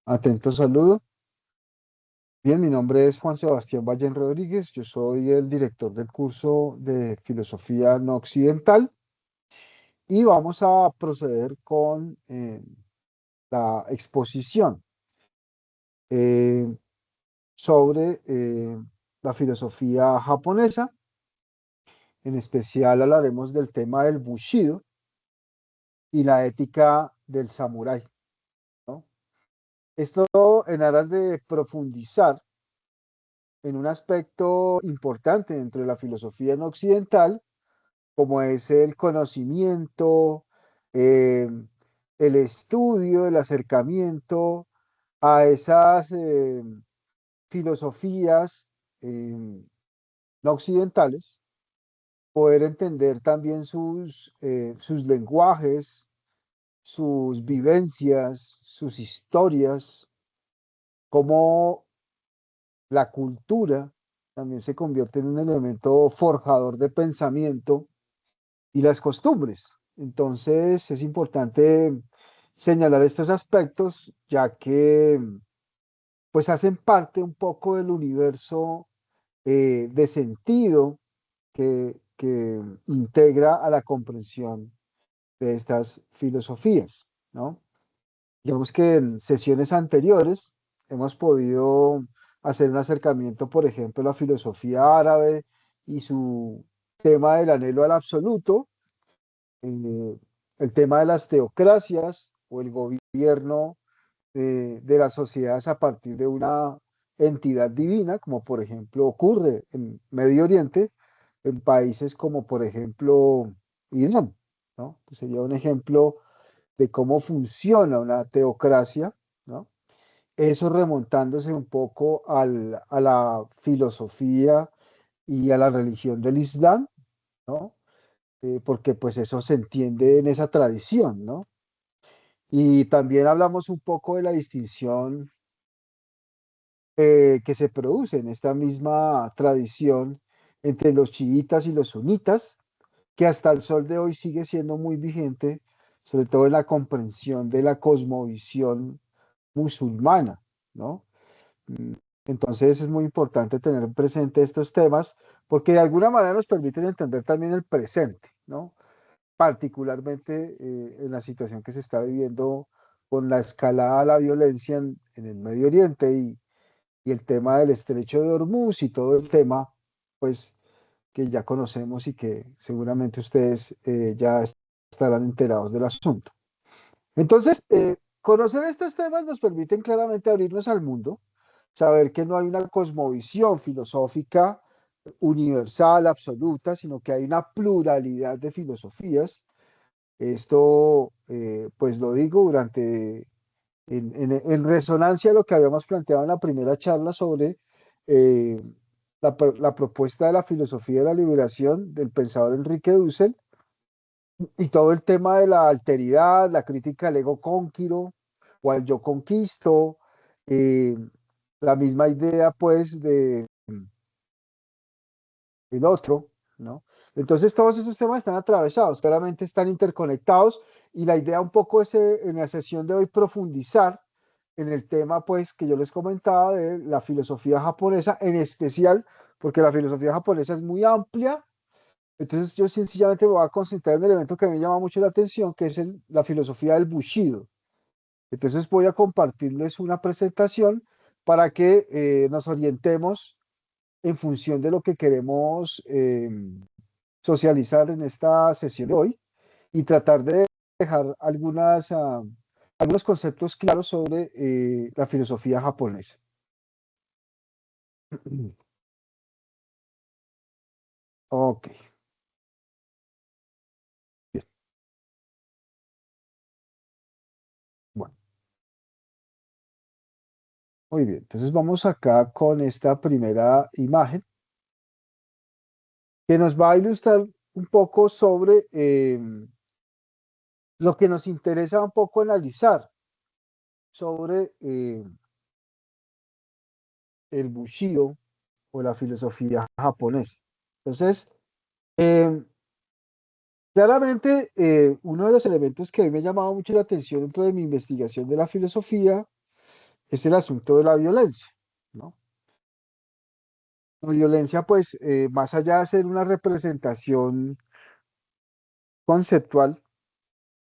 Atento saludo. Bien, mi nombre es Juan Sebastián Ballén Rodríguez. Yo soy el director del curso de Filosofía No Occidental y vamos a proceder con la exposición eh, sobre la filosofía japonesa. En especial hablaremos del tema del Bushido y la ética del samurái, ¿no? Esto en aras de profundizar en un aspecto importante dentro de la filosofía no occidental, como es el conocimiento, eh, el estudio, el acercamiento a esas filosofías eh, no occidentales, poder entender también sus lenguajes, sus vivencias, sus historias, cómo la cultura también se convierte en un elemento forjador de pensamiento y las costumbres. Entonces es importante señalar estos aspectos, ya que pues hacen parte un poco del universo de sentido que integra a la comprensión de estas filosofías, ¿no? Digamos que en sesiones anteriores hemos podido hacer un acercamiento, por ejemplo, a la filosofía árabe y su tema del anhelo al absoluto, eh, el tema de las teocracias o el gobierno de las sociedades a partir de una entidad divina, como por ejemplo ocurre en Medio Oriente, en países como por ejemplo Irán, ¿no? Que sería un ejemplo de cómo funciona una teocracia, ¿no? Eso remontándose un poco a la filosofía y a la religión del Islam, ¿no? Porque pues eso se entiende en esa tradición, ¿no? Y también hablamos un poco de la distinción que se produce en esta misma tradición entre los chiitas y los sunitas, que hasta el sol de hoy sigue siendo muy vigente, sobre todo en la comprensión de la cosmovisión musulmana, ¿no? Mm, Entonces es muy importante tener presente estos temas porque de alguna manera nos permiten entender también el presente, ¿no? Particularmente en la situación que se está viviendo con la escalada de la violencia en el Medio Oriente y el tema del estrecho de Hormuz y todo el tema, pues, que ya conocemos y que seguramente ustedes ya estarán enterados del asunto. Entonces, conocer estos temas nos permiten claramente abrirnos al mundo, saber que no hay una cosmovisión filosófica universal, absoluta, sino que hay una pluralidad de filosofías. Esto, pues lo digo en resonancia a lo que habíamos planteado en la primera charla sobre eh, la propuesta de la filosofía de la liberación del pensador Enrique Dussel y todo el tema de la alteridad, la crítica al ego conquiro o al yo conquisto, eh, la misma idea pues de el otro, ¿no? Entonces todos esos temas están atravesados, claramente están interconectados y la idea un poco es en la sesión de hoy profundizar en el tema pues que yo les comentaba de la filosofía japonesa, en especial porque la filosofía japonesa es muy amplia. Entonces yo sencillamente me voy a concentrar en un elemento que me llama mucho la atención, que es la filosofía del Bushido. Entonces voy a compartirles una presentación para que nos orientemos en función de lo que queremos socializar en esta sesión de hoy y tratar de dejar algunos conceptos claros sobre la filosofía japonesa. Ok, bien, bueno, muy bien. Entonces vamos acá con esta primera imagen que nos va a ilustrar un poco sobre lo que nos interesa un poco analizar sobre el Bushido o la filosofía japonesa. Entonces, eh, claramente, uno de los elementos que a mí me ha llamado mucho la atención dentro de mi investigación de la filosofía es el asunto de la violencia, ¿no? La violencia, pues, más allá de ser una representación conceptual,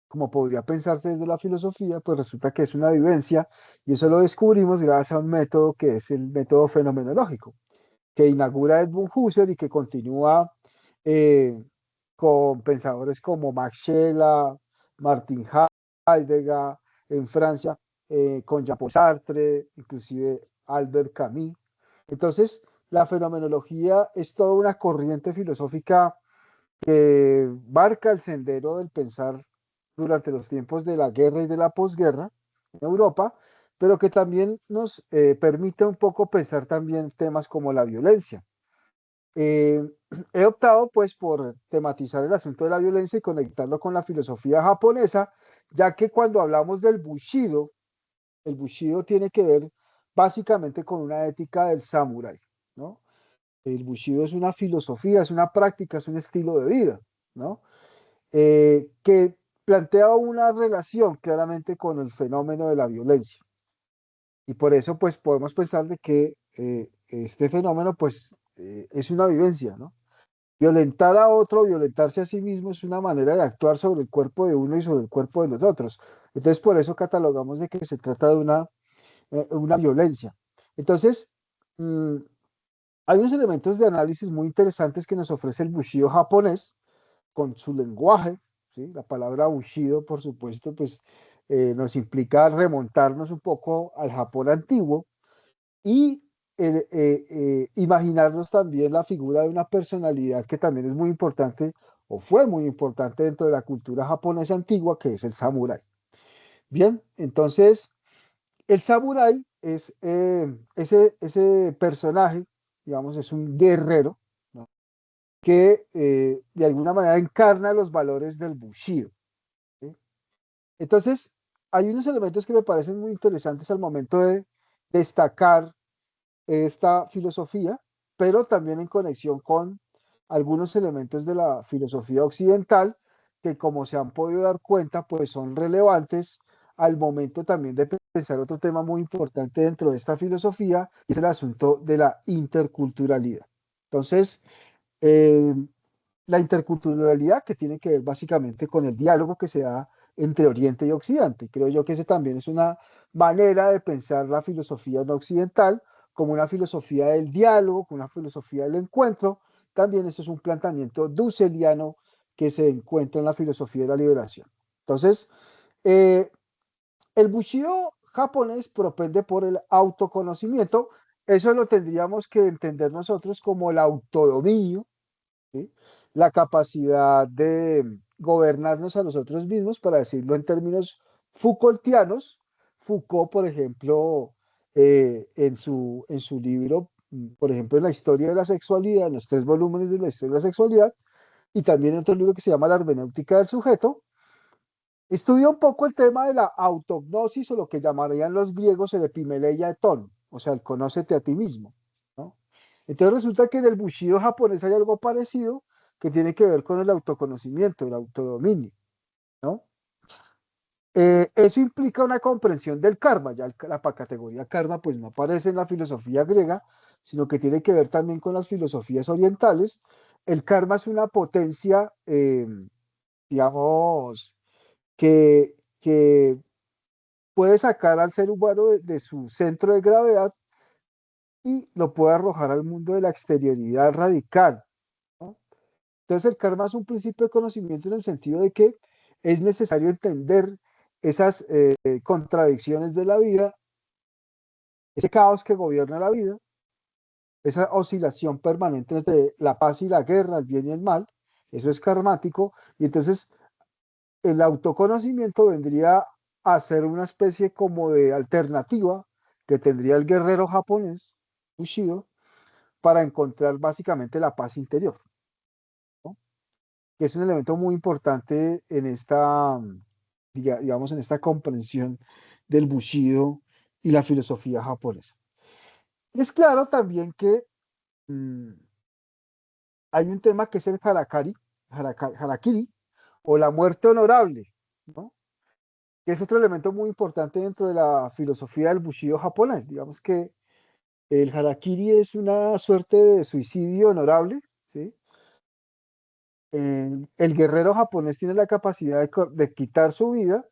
como podría pensarse desde la filosofía, pues resulta que es una vivencia y eso lo descubrimos gracias a un método que es el método fenomenológico, que inaugura Edmund Husserl y que continúa eh, con pensadores como Max Scheler, Martin Heidegger en Francia, con Jean-Paul Sartre, inclusive Albert Camus. Entonces, la fenomenología es toda una corriente filosófica que marca el sendero del pensar durante los tiempos de la guerra y de la posguerra en Europa, pero que también nos permite un poco pensar también temas como la violencia. Eh, He optado pues por tematizar el asunto de la violencia y conectarlo con la filosofía japonesa, ya que cuando hablamos del Bushido, el Bushido tiene que ver básicamente con una ética del samurái, ¿no? El Bushido es una filosofía, es una práctica, es un estilo de vida, ¿no? Que plantea una relación claramente con el fenómeno de la violencia. Y por eso, pues, podemos pensar de que este fenómeno, pues, es una vivencia, ¿no? Violentar a otro, violentarse a sí mismo es una manera de actuar sobre el cuerpo de uno y sobre el cuerpo de los otros. Entonces, por eso catalogamos de que se trata de una violencia. Entonces, mmm, hay unos elementos de análisis muy interesantes que nos ofrece el Bushido japonés con su lenguaje, ¿sí? La palabra Bushido, por supuesto, pues nos implica remontarnos un poco al Japón antiguo y imaginarnos también la figura de una personalidad que también es muy importante o fue muy importante dentro de la cultura japonesa antigua, que es el samurái. Bien, entonces el samurái es ese personaje, digamos, es un guerrero, ¿no? Que de alguna manera encarna los valores del Bushido, ¿sí? Entonces, hay unos elementos que me parecen muy interesantes al momento de destacar esta filosofía, pero también en conexión con algunos elementos de la filosofía occidental que, como se han podido dar cuenta, pues son relevantes al momento también de pensar otro tema muy importante dentro de esta filosofía, que es el asunto de la interculturalidad. Entonces, eh, la interculturalidad que tiene que ver básicamente con el diálogo que se da entre Oriente y Occidente. Creo yo que ese también es una manera de pensar la filosofía no occidental como una filosofía del diálogo, como una filosofía del encuentro. También eso es un planteamiento dusseliano que se encuentra en la filosofía de la liberación. Entonces, eh, el Bushido japonés propende por el autoconocimiento. Eso lo tendríamos que entender nosotros como el autodominio, ¿sí? La capacidad de gobernarnos a nosotros mismos, para decirlo en términos Foucaultianos. Foucault, por ejemplo, en su libro, por ejemplo, en la historia de la sexualidad, en los 3 volúmenes de la historia de la sexualidad, y también en otro libro que se llama La hermenéutica del sujeto, estudia un poco el tema de la autognosis o lo que llamarían los griegos el epimeleia etón, o sea, el conócete a ti mismo, ¿no? Entonces resulta que en el Bushido japonés hay algo parecido que tiene que ver con el autoconocimiento, el autodominio, ¿no? Eso implica una comprensión del karma, ya la categoría karma pues no aparece en la filosofía griega, sino que tiene que ver también con las filosofías orientales. El karma es una potencia, digamos, que puede sacar al ser humano de su centro de gravedad y lo puede arrojar al mundo de la exterioridad radical, ¿no? Entonces el karma es un principio de conocimiento en el sentido de que es necesario entender esas contradicciones de la vida, ese caos que gobierna la vida, esa oscilación permanente entre la paz y la guerra, el bien y el mal. Eso es karmático, y entonces el autoconocimiento vendría a ser una especie como de alternativa que tendría el guerrero japonés, Bushido, para encontrar básicamente la paz interior, ¿no? Que es un elemento muy importante en esta, digamos, en esta comprensión del Bushido y la filosofía japonesa. Es claro también que mmm, hay un tema que es el harakiri, o la muerte honorable, ¿no? que es otro elemento muy importante dentro de la filosofía del Bushido japonés. Digamos que el harakiri es una suerte de suicidio honorable, ¿sí? El guerrero japonés tiene la capacidad de quitar su vida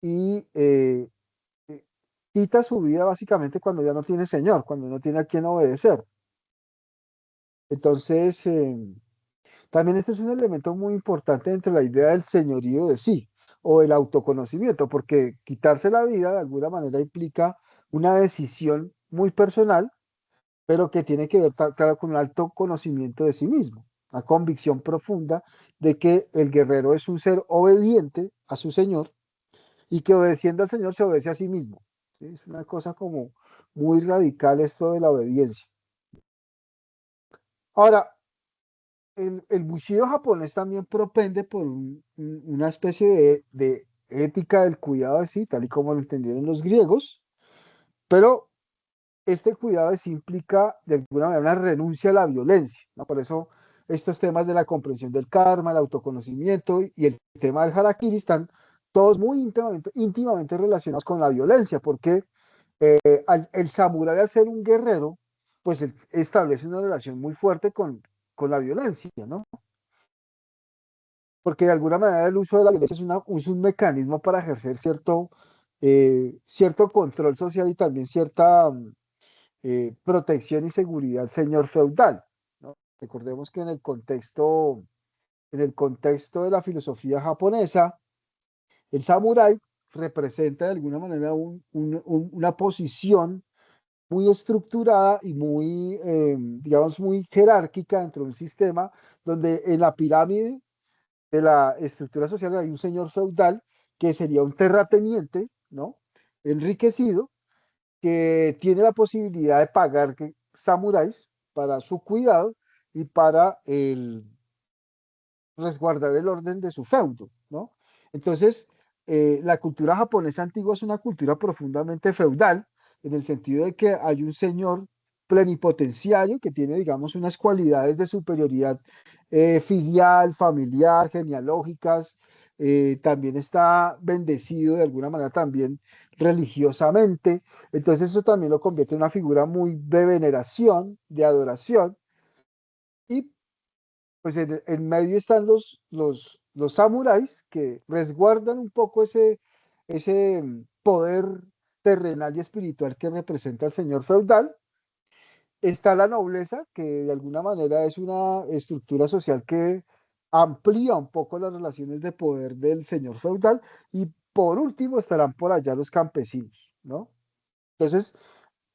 y eh, quita su vida básicamente cuando ya no tiene señor, cuando no tiene a quien obedecer. Entonces, también este es un elemento muy importante dentro de la idea del señorío de sí o el autoconocimiento, porque quitarse la vida de alguna manera implica una decisión muy personal, pero que tiene que ver, claro, con un alto conocimiento de sí mismo, una convicción profunda de que el guerrero es un ser obediente a su señor y que obedeciendo al señor se obedece a sí mismo. ¿Sí? Es una cosa como muy radical esto de la obediencia. Ahora, el Bushido japonés también propende por una especie de ética del cuidado de sí, tal y como lo entendieron los griegos, pero este cuidado de sí implica de alguna manera una renuncia a la violencia, ¿no? Por eso estos temas de la comprensión del karma, el autoconocimiento y el tema del harakiri están todos muy íntimamente relacionados con la violencia, porque el samurái al ser un guerrero, pues establece una relación muy fuerte con la violencia, ¿no? Porque de alguna manera el uso de la violencia es un mecanismo para ejercer cierto control social y también cierta protección y seguridad, señor feudal, ¿no? Recordemos que en el contexto de la filosofía japonesa, el samurái representa de alguna manera una posición muy estructurada y muy, digamos, muy jerárquica dentro de un sistema donde en la pirámide de la estructura social hay un señor feudal que sería un terrateniente, ¿no? Enriquecido, que tiene la posibilidad de pagar samuráis para su cuidado y para resguardar el orden de su feudo, ¿no? Entonces, la cultura japonesa antigua es una cultura profundamente feudal, en el sentido de que hay un señor plenipotenciario que tiene, digamos, unas cualidades de superioridad filial, familiar, genealógicas, también está bendecido de alguna manera también religiosamente, entonces eso también lo convierte en una figura muy de veneración, de adoración, y pues en medio están los samuráis que resguardan un poco ese poder terrenal y espiritual que representa el señor feudal. Está la nobleza, que de alguna manera es una estructura social que amplía un poco las relaciones de poder del señor feudal. Y por último estarán por allá los campesinos, ¿no? Entonces,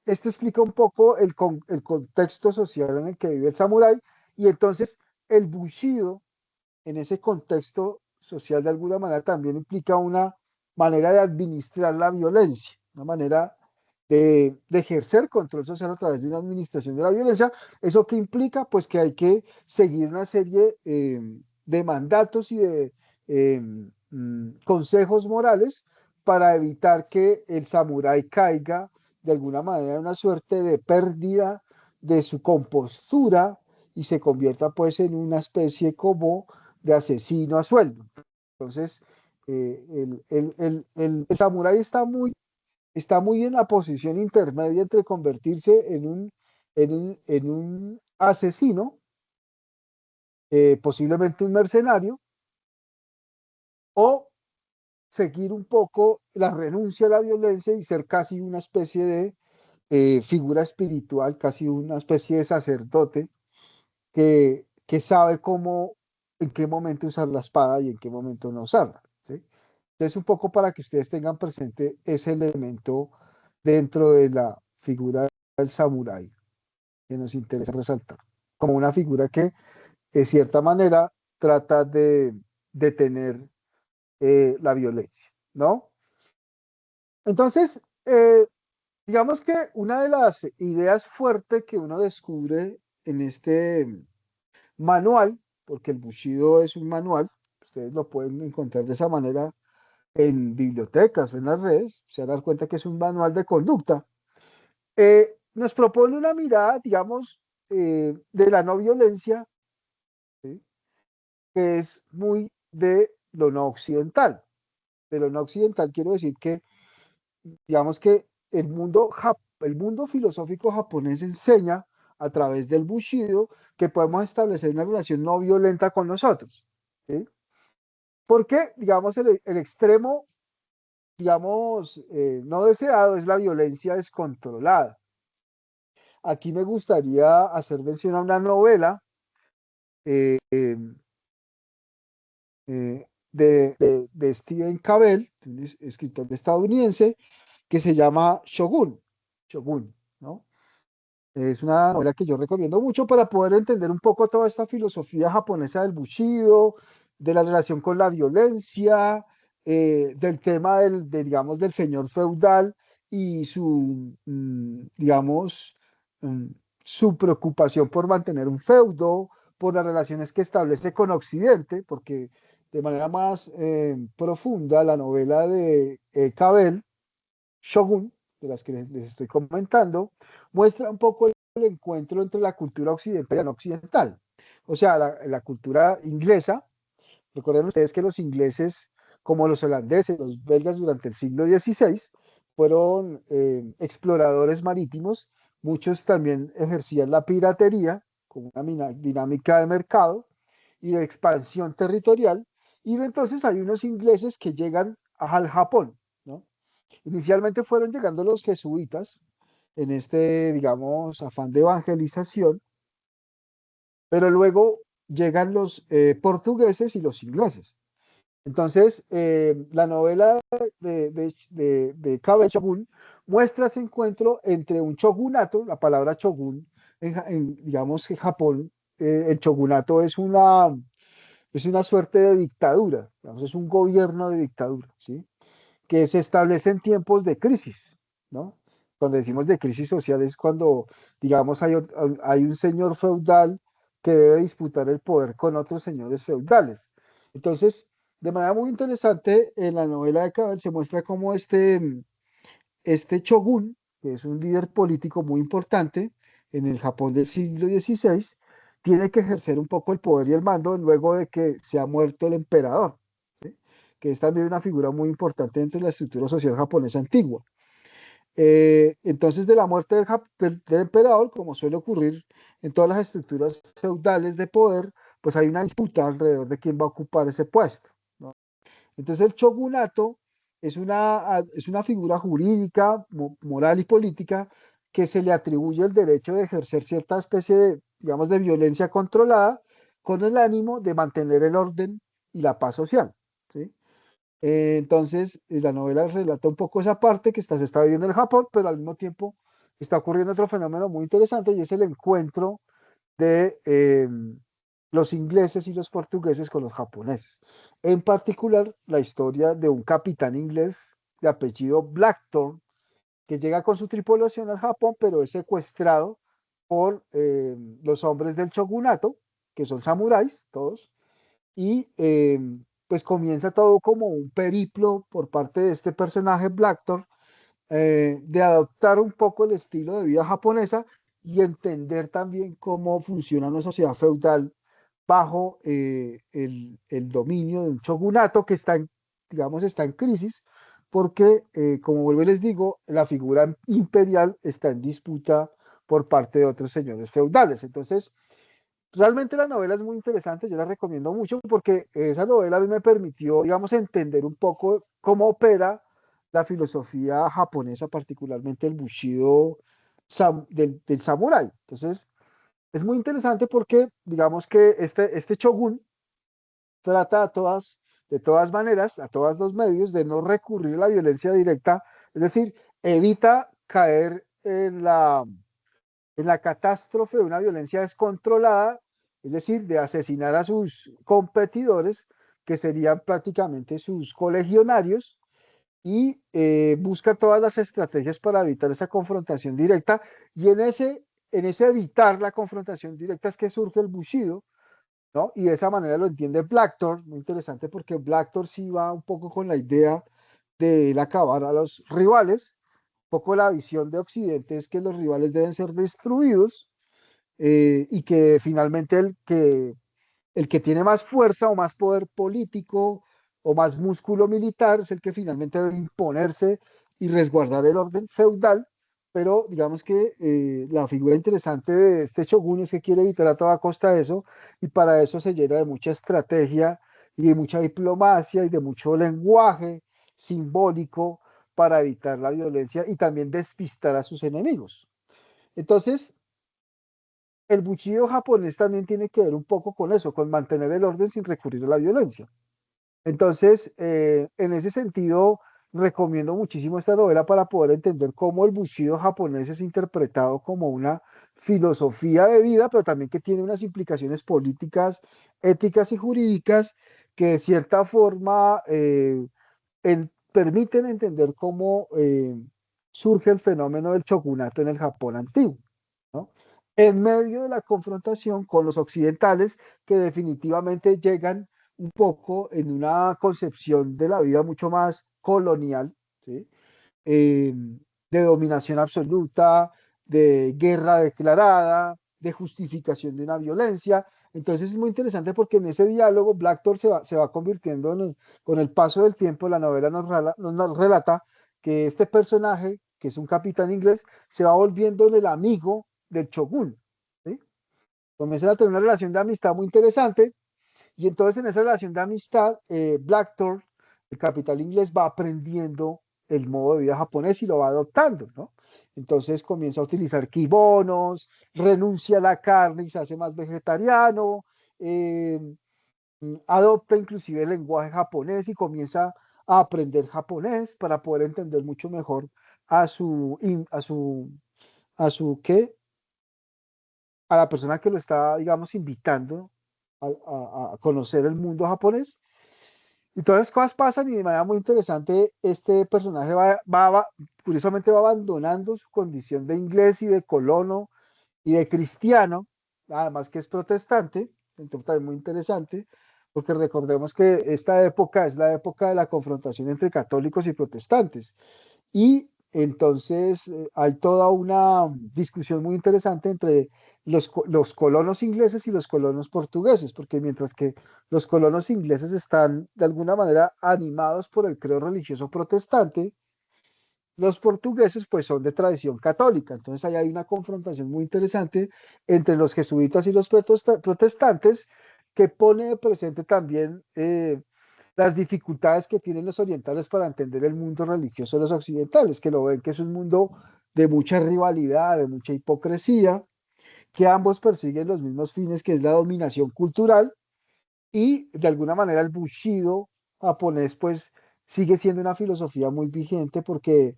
esto explica un poco el contexto social en el que vive el samurái. Y entonces el bushido en ese contexto social de alguna manera también implica una manera de administrar la violencia, una manera de ejercer control social a través de una administración de la violencia. ¿Eso qué implica? Pues que hay que seguir una serie de mandatos y de consejos morales para evitar que el samurái caiga de alguna manera en una suerte de pérdida de su compostura y se convierta pues en una especie como de asesino a sueldo. Entonces, el samurái está muy en la posición intermedia entre convertirse en un asesino, posiblemente un mercenario, o seguir un poco la renuncia a la violencia y ser casi una especie de figura espiritual, casi una especie de sacerdote que sabe cómo, en qué momento usar la espada y en qué momento no usarla. ¿Sí? Entonces, un poco para que ustedes tengan presente ese elemento dentro de la figura del samurái que nos interesa resaltar, como una figura que, de cierta manera, trata de detener la violencia, ¿no? Entonces, digamos que una de las ideas fuertes que uno descubre en este manual, porque el Bushido es un manual, ustedes lo pueden encontrar de esa manera en bibliotecas o en las redes, se van a dar cuenta que es un manual de conducta. Nos propone una mirada, digamos, de la no violencia, ¿sí? Que es muy de lo no occidental. pero no occidental quiero decir que, digamos que el mundo filosófico japonés enseña a través del Bushido que podemos establecer una relación no violenta con nosotros, ¿sí? Porque, digamos, el extremo, digamos, no deseado es la violencia descontrolada. Aquí me gustaría hacer mención a una novela eh, de Stephen Cavell, un escritor estadounidense, que se llama Shogun. Shogun, ¿no? Es una novela que yo recomiendo mucho para poder entender un poco toda esta filosofía japonesa del Bushido, de la relación con la violencia, del tema digamos, del señor feudal y su, digamos, mm, su preocupación por mantener un feudo, por las relaciones que establece con Occidente, porque de manera más profunda la novela de Cavell, Shogun, de las que les estoy comentando, muestra un poco el encuentro entre la cultura occidental y la no occidental. O sea, la cultura inglesa, recuerden ustedes que los ingleses, como los holandeses, los belgas durante el siglo XVI, fueron exploradores marítimos, muchos también ejercían la piratería como una dinámica de mercado y de expansión territorial, y entonces hay unos ingleses que llegan al Japón, ¿no? Inicialmente fueron llegando los jesuitas en este, digamos, afán de evangelización, pero luego llegan los portugueses y los ingleses. Entonces, la novela de Kabe Shogun muestra ese encuentro entre un shogunato, la palabra shogun, digamos, en Japón, el shogunato es una suerte de dictadura, digamos, es un gobierno de dictadura, ¿sí? Que se establece en tiempos de crisis, ¿no? Cuando decimos de crisis social es cuando, digamos, hay un señor feudal que debe disputar el poder con otros señores feudales. Entonces, de manera muy interesante, en la novela de Cabell se muestra cómo este shogun, que es un líder político muy importante en el Japón del siglo XVI, tiene que ejercer un poco el poder y el mando luego de que se ha muerto el emperador, ¿sí? Que es también una figura muy importante dentro de la estructura social japonesa antigua. Entonces, de la muerte del emperador, como suele ocurrir en todas las estructuras feudales de poder, pues hay una disputa alrededor de quién va a ocupar ese puesto, ¿no? Entonces el shogunato es una figura jurídica, moral y política que se le atribuye el derecho de ejercer cierta especie de, digamos, de violencia controlada con el ánimo de mantener el orden y la paz social, ¿sí? Entonces, la novela relata un poco esa parte que se está viviendo en el Japón, pero al mismo tiempo está ocurriendo otro fenómeno muy interesante y es el encuentro de los ingleses y los portugueses con los japoneses. En particular, la historia de un capitán inglés de apellido Blackthorne, que llega con su tripulación al Japón, pero es secuestrado por los hombres del shogunato, que son samuráis, todos, y pues comienza todo como un periplo por parte de este personaje Blackthorne de adoptar un poco el estilo de vida japonesa y entender también cómo funciona una sociedad feudal bajo el dominio de un shogunato que digamos, está en crisis, porque, como vuelvo y les digo, la figura imperial está en disputa por parte de otros señores feudales. Entonces, realmente la novela es muy interesante, yo la recomiendo mucho porque esa novela a mí me permitió, digamos, entender un poco cómo opera la filosofía japonesa, particularmente el Bushido del samurái. Entonces, es muy interesante porque, digamos que este shogun trata de todas maneras, a todos los medios, de no recurrir a la violencia directa, es decir, evita caer en la catástrofe de una violencia descontrolada, es decir, de asesinar a sus competidores, que serían prácticamente sus colegionarios, y busca todas las estrategias para evitar esa confrontación directa, y en ese evitar la confrontación directa es que surge el Bushido, ¿no? Y de esa manera lo entiende Blackthorne, muy interesante porque Blackthorne sí va un poco con la idea de él acabar a los rivales, un poco la visión de Occidente es que los rivales deben ser destruidos y que finalmente el que tiene más fuerza o más poder político o más músculo militar es el que finalmente debe imponerse y resguardar el orden feudal, pero digamos que la figura interesante de este shogun es que quiere evitar a toda costa eso, y para eso se llena de mucha estrategia y de mucha diplomacia y de mucho lenguaje simbólico para evitar la violencia y también despistar a sus enemigos. Entonces, el Bushido japonés también tiene que ver un poco con eso, con mantener el orden sin recurrir a la violencia. Entonces, en ese sentido, recomiendo muchísimo esta novela para poder entender cómo el Bushido japonés es interpretado como una filosofía de vida, pero también que tiene unas implicaciones políticas, éticas y jurídicas que de cierta forma permiten entender cómo surge el fenómeno del shogunato en el Japón antiguo, ¿no? En medio de la confrontación con los occidentales que definitivamente llegan un poco en una concepción de la vida mucho más colonial, ¿sí? eh, de dominación absoluta, de guerra declarada, de justificación de una violencia. Entonces es muy interesante porque en ese diálogo Blackthorne se va convirtiendo con el paso del tiempo, la novela nos relata que este personaje, que es un capitán inglés, se va volviendo en el amigo del shogun, ¿sí? Comienzan a tener una relación de amistad muy interesante y entonces en esa relación de amistad, Blackthorne, el capital inglés, va aprendiendo el modo de vida japonés y lo va adoptando, ¿no? Entonces comienza a utilizar kibonos, renuncia a la carne y se hace más vegetariano, eh, adopta inclusive el lenguaje japonés y comienza a aprender japonés para poder entender mucho mejor a su, ¿qué? A la persona que lo está, digamos, invitando a conocer el mundo japonés. Y todas las cosas pasan y de manera muy interesante este personaje curiosamente va abandonando su condición de inglés y de colono y de cristiano, además que es protestante, entonces también muy interesante, porque recordemos que esta época es la época de la confrontación entre católicos y protestantes. Y entonces hay toda una discusión muy interesante entre los colonos ingleses y los colonos portugueses, porque mientras que los colonos ingleses están de alguna manera animados por el credo religioso protestante, los portugueses pues son de tradición católica. Entonces ahí hay una confrontación muy interesante entre los jesuitas y los protestantes que pone de presente también las dificultades que tienen los orientales para entender el mundo religioso de los occidentales, que lo ven que es un mundo de mucha rivalidad, de mucha hipocresía, que ambos persiguen los mismos fines, que es la dominación cultural, y de alguna manera el Bushido japonés pues sigue siendo una filosofía muy vigente porque,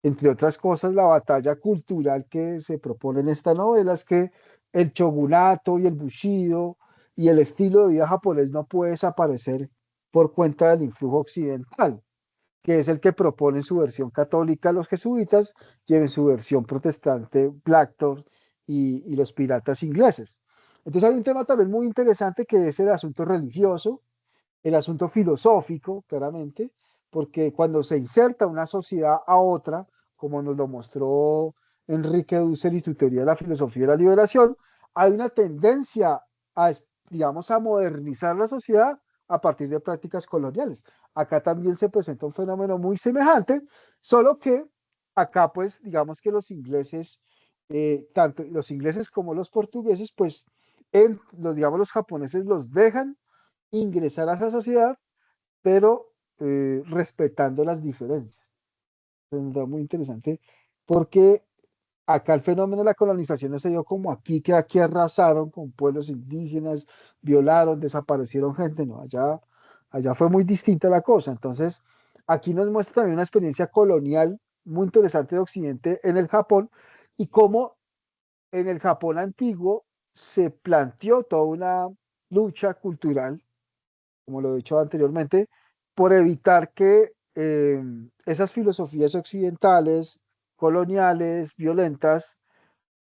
entre otras cosas, la batalla cultural que se propone en esta novela es que el shogunato y el Bushido y el estilo de vida japonés no puede desaparecer por cuenta del influjo occidental, que es el que propone en su versión católica los jesuitas y en su versión protestante Blackthorne y los piratas ingleses. Entonces hay un tema también muy interesante que es el asunto religioso, el asunto filosófico, claramente, porque cuando se inserta una sociedad a otra, como nos lo mostró Enrique Dussel y su teoría de la filosofía de la liberación, hay una tendencia a, digamos, a modernizar la sociedad a partir de prácticas coloniales. Acá también se presenta un fenómeno muy semejante, solo que acá, pues, digamos que los ingleses, tanto los ingleses como los portugueses, pues, digamos, los japoneses los dejan ingresar a esa sociedad, pero respetando las diferencias. Es muy interesante porque acá el fenómeno de la colonización no se dio como aquí, que aquí arrasaron con pueblos indígenas, violaron, desaparecieron gente, no, allá fue muy distinta la cosa. Entonces, aquí nos muestra también una experiencia colonial muy interesante de Occidente en el Japón y cómo en el Japón antiguo se planteó toda una lucha cultural, como lo he dicho anteriormente, por evitar que esas filosofías occidentales, coloniales, violentas,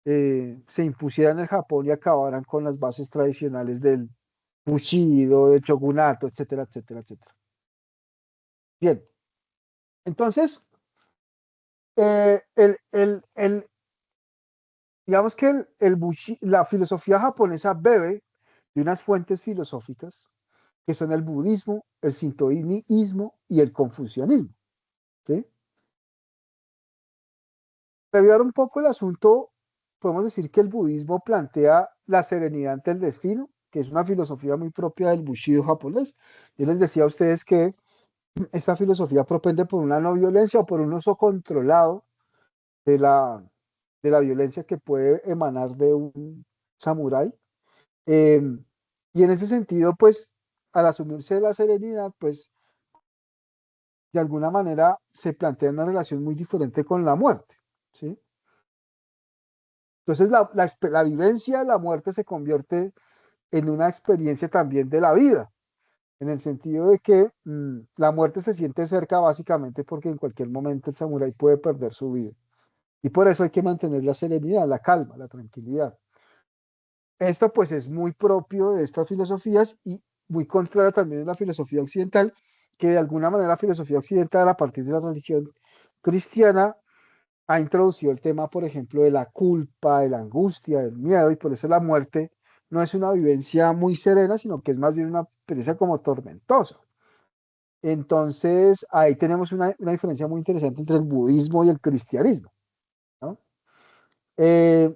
se impusieran en el Japón y acabaran con las bases tradicionales del Bushido, del shogunato, etcétera, etcétera, etcétera. Bien, entonces, eh, el, el, el, digamos que la filosofía japonesa bebe de unas fuentes filosóficas que son el budismo, el sintoísmo y el confucianismo. ¿Sí? Para ayudar un poco el asunto, podemos decir que el budismo plantea la serenidad ante el destino, que es una filosofía muy propia del Bushido japonés. Yo les decía a ustedes que esta filosofía propende por una no violencia o por un uso controlado de la violencia que puede emanar de un samurái. Eh, y en ese sentido, pues, al asumirse la serenidad, pues, de alguna manera se plantea una relación muy diferente con la muerte, ¿sí? Entonces, la vivencia de la muerte se convierte en una experiencia también de la vida, en el sentido de que la muerte se siente cerca básicamente porque en cualquier momento el samurái puede perder su vida. Y por eso hay que mantener la serenidad, la calma, la tranquilidad. Esto pues es muy propio de estas filosofías y muy contrario también de la filosofía occidental, que de alguna manera la filosofía occidental a partir de la religión cristiana ha introducido el tema, por ejemplo, de la culpa, de la angustia, del miedo, y por eso la muerte no es una vivencia muy serena, sino que es más bien una experiencia como tormentosa. Entonces, ahí tenemos una diferencia muy interesante entre el budismo y el cristianismo, ¿no? Eh,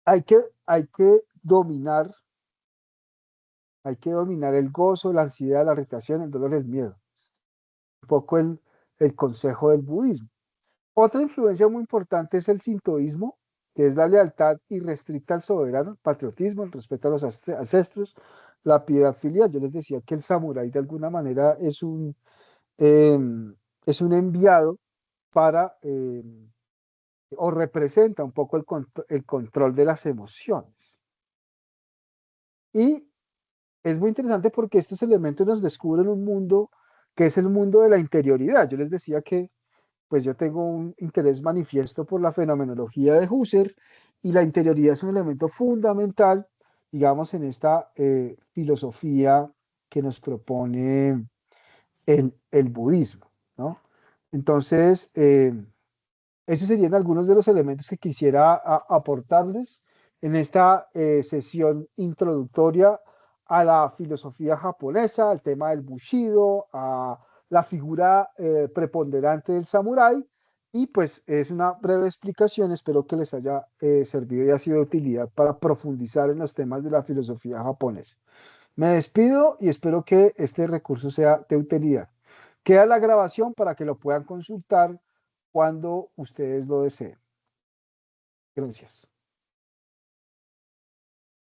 hay que dominar, hay que dominar el gozo, la ansiedad, la irritación, el dolor, el miedo. Un poco el consejo del budismo. Otra influencia muy importante es el sintoísmo, que es la lealtad irrestricta al soberano, el patriotismo, el respeto a los ancestros, la piedad filial. Yo les decía que el samurái de alguna manera eh, es un enviado para, o representa un poco el control de las emociones. Y es muy interesante porque estos elementos nos descubren un mundo que es el mundo de la interioridad. Yo les decía que pues yo tengo un interés manifiesto por la fenomenología de Husserl y la interioridad es un elemento fundamental, digamos, en esta filosofía que nos propone el budismo, ¿no? Entonces, esos serían algunos de los elementos que quisiera aportarles en esta sesión introductoria a la filosofía japonesa, al tema del Bushido, a la figura preponderante del samurái. Y pues es una breve explicación, espero que les haya servido y ha sido de utilidad para profundizar en los temas de la filosofía japonesa. Me despido y espero que este recurso sea de utilidad. Queda la grabación para que lo puedan consultar cuando ustedes lo deseen. Gracias.